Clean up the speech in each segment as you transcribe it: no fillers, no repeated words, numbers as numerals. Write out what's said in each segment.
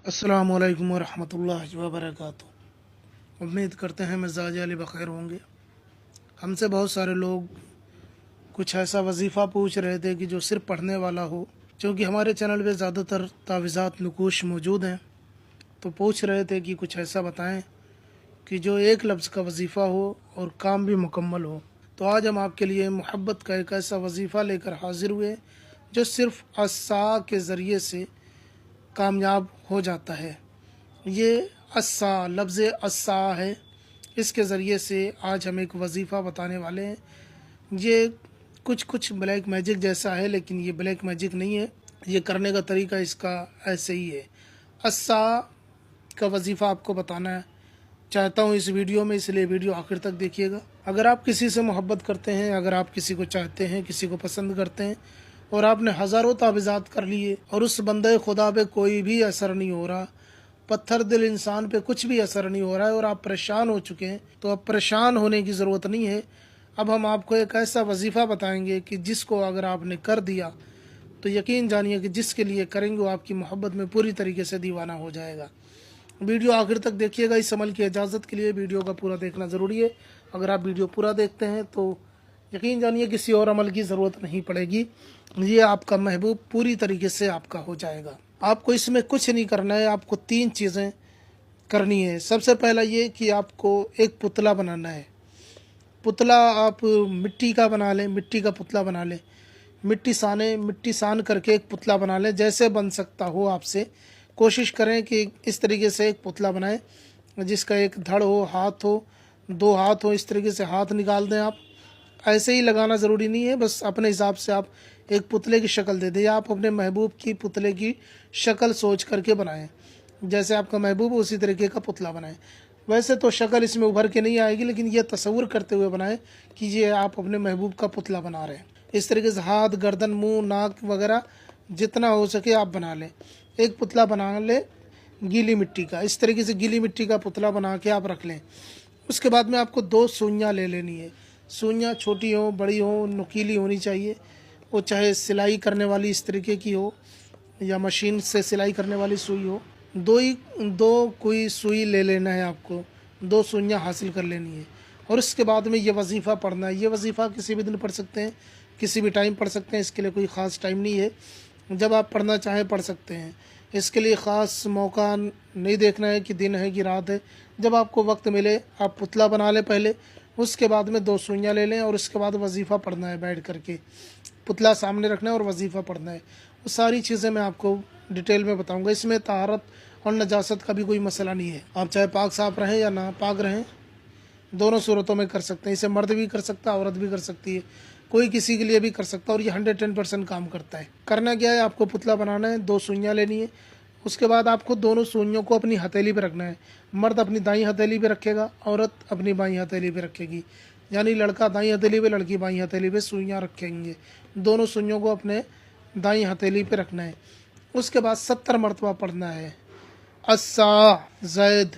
अस्सलामुअलैकुम वरहमतुल्लाहि वबरकातुहू। उम्मीद करते हैं मिजाज अली बखैर होंगे। हमसे बहुत सारे लोग कुछ ऐसा वजीफ़ा पूछ रहे थे कि जो सिर्फ पढ़ने वाला हो, क्योंकि हमारे चैनल पे ज़्यादातर तावीज़ात नुकूश मौजूद हैं। तो पूछ रहे थे कि कुछ ऐसा बताएं कि जो एक लफ्ज़ का वजीफ़ा हो और काम भी मुकम्मल हो। तो आज हम आपके लिए मोहब्बत का एक ऐसा वजीफ़ा लेकर हाज़िर हुए जो सिर्फ़ अस्सा के ज़रिए से कामयाब हो जाता है। ये अस्सा लफ्ज़ अस्सा है, इसके ज़रिए से आज हम एक वजीफ़ा बताने वाले हैं। ये कुछ ब्लैक मैजिक जैसा है, लेकिन ये ब्लैक मैजिक नहीं है। ये करने का तरीका इसका ऐसे ही है। अस्सा का वजीफ़ा आपको बताना चाहता हूँ इस वीडियो में, इसलिए वीडियो आखिर तक देखिएगा। अगर आप किसी से मोहब्बत करते हैं, अगर आप किसी को चाहते हैं, किसी को पसंद करते हैं और आपने हज़ारों तावीज़ात कर लिए और उस बंदे खुदा पे कोई भी असर नहीं हो रहा, पत्थर दिल इंसान पे कुछ भी असर नहीं हो रहा है और आप परेशान हो चुके हैं, तो अब परेशान होने की ज़रूरत नहीं है। अब हम आपको एक ऐसा वजीफ़ा बताएंगे कि जिसको अगर आपने कर दिया तो यकीन जानिए कि जिसके लिए करेंगे वो आपकी मोहब्बत में पूरी तरीके से दीवाना हो जाएगा। वीडियो आखिर तक देखिएगा। इस अमल की इजाज़त के लिए वीडियो का पूरा देखना ज़रूरी है। अगर आप वीडियो पूरा देखते हैं तो यकीन जानिए किसी और अमल की ज़रूरत नहीं पड़ेगी। ये आपका महबूब पूरी तरीके से आपका हो जाएगा। आपको इसमें कुछ नहीं करना है, आपको 3 चीज़ें करनी है। सबसे पहला ये कि आपको एक पुतला बनाना है। पुतला आप मिट्टी का बना लें, मिट्टी का पुतला बना लें। मिट्टी सान करके एक पुतला बना लें, जैसे बन सकता हो आपसे। कोशिश करें कि इस तरीके से एक पुतला बनाएं जिसका एक धड़ हो, हाथ हो, 2 हाथ हो। इस तरीके से हाथ निकाल दें आप। ऐसे ही लगाना ज़रूरी नहीं है, बस अपने हिसाब से आप एक पुतले की शक्ल दे दें, या आप अपने महबूब की पुतले की शक्ल सोच करके बनाएं। जैसे आपका महबूब उसी तरीके का पुतला बनाएं। वैसे तो शक्ल इसमें उभर के नहीं आएगी, लेकिन ये तस्वुर करते हुए बनाएं कि ये आप अपने महबूब का पुतला बना रहे हैं। इस तरीके से हाथ, गर्दन, मुंह, नाक वगैरह जितना हो सके आप बना लें। एक पुतला बना लें गीली मिट्टी का। इस तरीके से गीली मिट्टी का पुतला बना के आप रख लें। उसके बाद में आपको 2 सुइयाँ ले लेनी है। सुइयाँ छोटी हो, बड़ी हो, नुकीली होनी चाहिए। वो चाहे सिलाई करने वाली इस तरीके की हो या मशीन से सिलाई करने वाली सुई हो। दो कोई सुई ले लेना है आपको, 2 सुइयाँ हासिल कर लेनी है। और उसके बाद में ये वजीफ़ा पढ़ना है। ये वजीफ़ा किसी भी दिन पढ़ सकते हैं, किसी भी टाइम पढ़ सकते हैं। इसके लिए कोई ख़ास टाइम नहीं है, जब आप पढ़ना चाहें पढ़ सकते हैं। इसके लिए ख़ास मौका नहीं देखना है कि दिन है कि रात है। जब आपको वक्त मिले आप पुतला बना लें पहले, उसके बाद में 2 सुइयाँ ले लें और उसके बाद वजीफ़ा पढ़ना है। बैठ करके पुतला सामने रखना है और वजीफ़ा पढ़ना है। वो सारी चीज़ें मैं आपको डिटेल में बताऊंगा। इसमें तहारत और नजासत का भी कोई मसला नहीं है। आप चाहे पाक साफ रहें या ना पाक रहें, दोनों सूरतों में कर सकते हैं। इसे मर्द भी कर सकता है, औरत भी कर सकती है, कोई किसी के लिए भी कर सकता है। और ये 110% काम करता है। करना क्या है, आपको पुतला बनाना है, 2 सुइयाँ लेनी है। उसके बाद आपको दोनों सुइयों को अपनी हथेली पे रखना है। मर्द अपनी दाईं हथेली पे रखेगा, औरत अपनी बाईं हथेली पे रखेगी। यानी लड़का दाईं हथेली पे, लड़की बाईं हथेली पे सुइयाँ रखेंगे। दोनों सुइयों को अपने दाईं हथेली पे रखना है। उसके बाद 70 मरतबा पढ़ना है अस्सा जैद।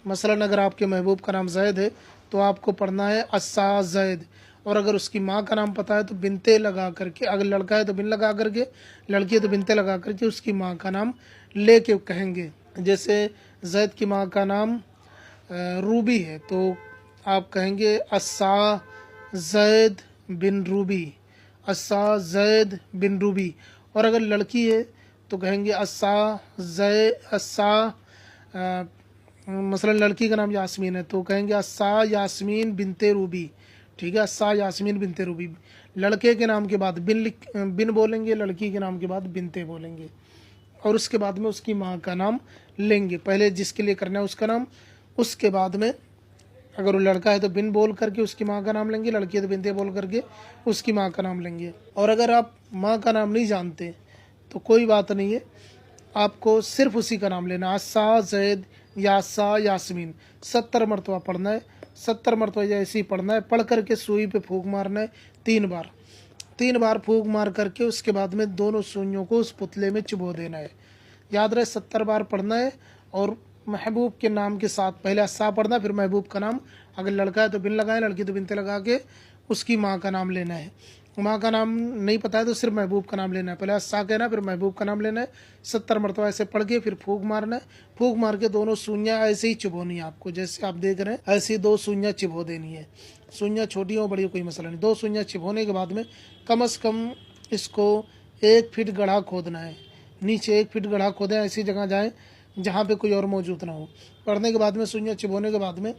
मसलन अगर आपके महबूब का नाम जैद है तो आपको पढ़ना है अस्सा जैद। और अगर उसकी माँ का नाम पता है तो बिनते लगा करके, अगर लड़का है तो बिन लगा करके, लड़की है तो बिनते लगा करके उसकी माँ का नाम ले के कहेंगे। जैसे जैद की माँ का नाम रूबी है तो आप कहेंगे अस्सा जैद बिन रूबी, अस्सा जैद बिन रूबी। और अगर लड़की है तो कहेंगे अस्सा मसलन लड़की का नाम यास्मीन है तो कहेंगे अस्सा यास्मीन बिनते रूबी। ठीक है, अस्सा यास्मीन बिनते रूबी। लड़के के नाम के बाद बिन बोलेंगे, लड़की के नाम के बाद बिनते बोलेंगे। और उसके बाद में उसकी माँ का नाम लेंगे। पहले जिसके लिए करना है उसका नाम, उसके बाद में अगर वो लड़का है तो बिन बोल करके उसकी माँ का नाम लेंगे, लड़की है तो बिनते बोल करके उसकी माँ का नाम लेंगे। और अगर आप माँ का नाम नहीं जानते तो कोई बात नहीं है, आपको सिर्फ उसी का नाम लेना, अस्सा जैद यासा यास्मीन। 70 मरतबा पढ़ना है। 70 मरतबा ऐसे ही पढ़ना है। पढ़ करके सुई पे फूंक मारना है 3 बार। 3 बार फूंक मार करके उसके बाद में दोनों सुइयों को उस पुतले में चुबो देना है। याद रहे 70 बार पढ़ना है। और महबूब के नाम के साथ पहले अस्सा पढ़ना, फिर महबूब का नाम। अगर लड़का है तो बिन लगाए, लड़की तो बिनते लगा के उसकी माँ का नाम लेना है। माँ का नाम नहीं पता है तो सिर्फ महबूब का नाम लेना है। पहले अस्सा कहना, फिर महबूब का नाम लेना है, 70 मरतबा ऐसे पढ़ के फिर फूंक मारना है। फूंक मार के दोनों सूइयाँ ऐसे ही चुभोनी है आपको, जैसे आप देख रहे हैं ऐसी 2 सूइयाँ चिबो देनी है। सूइयाँ छोटी हो बड़ी हो कोई मसला नहीं। 2 सूइयाँ चिबोने के बाद में कम से कम इसको 1 फीट गड्ढा खोदना है। नीचे 1 फीट गड्ढा खोदें, ऐसी जगह जाएँ जहाँ पे कोई और मौजूद ना हो। पढ़ने के बाद में सूइयाँ चिबोने के बाद में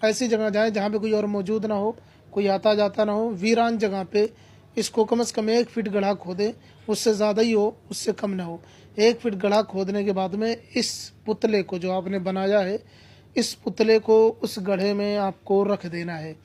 ऐसी जगह जाएँ जहाँ पे कोई और मौजूद ना हो, कोई आता जाता ना हो, वीरान जगह पे इसको कम से कम 1 फीट गड्ढा खोदें। उससे ज़्यादा ही हो, उससे कम ना हो। 1 फीट गड्ढा खोदने के बाद में इस पुतले को जो आपने बनाया है, इस पुतले को उस गड्ढे में आपको रख देना है,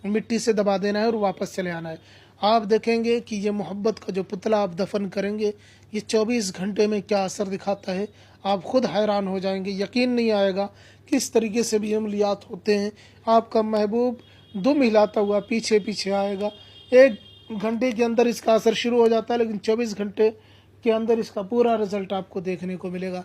मिट्टी से दबा देना है और वापस चले आना है। आप देखेंगे कि ये मोहब्बत का जो पुतला आप दफन करेंगे, ये 24 घंटे में क्या असर दिखाता है, आप खुद हैरान हो जाएंगे। यकीन नहीं आएगा किस तरीके से भी अमलियात होते हैं। आपका महबूब दुम हिलाता हुआ पीछे पीछे आएगा। 1 घंटे के अंदर इसका असर शुरू हो जाता है, लेकिन 24 घंटे के अंदर इसका पूरा रिजल्ट आपको देखने को मिलेगा।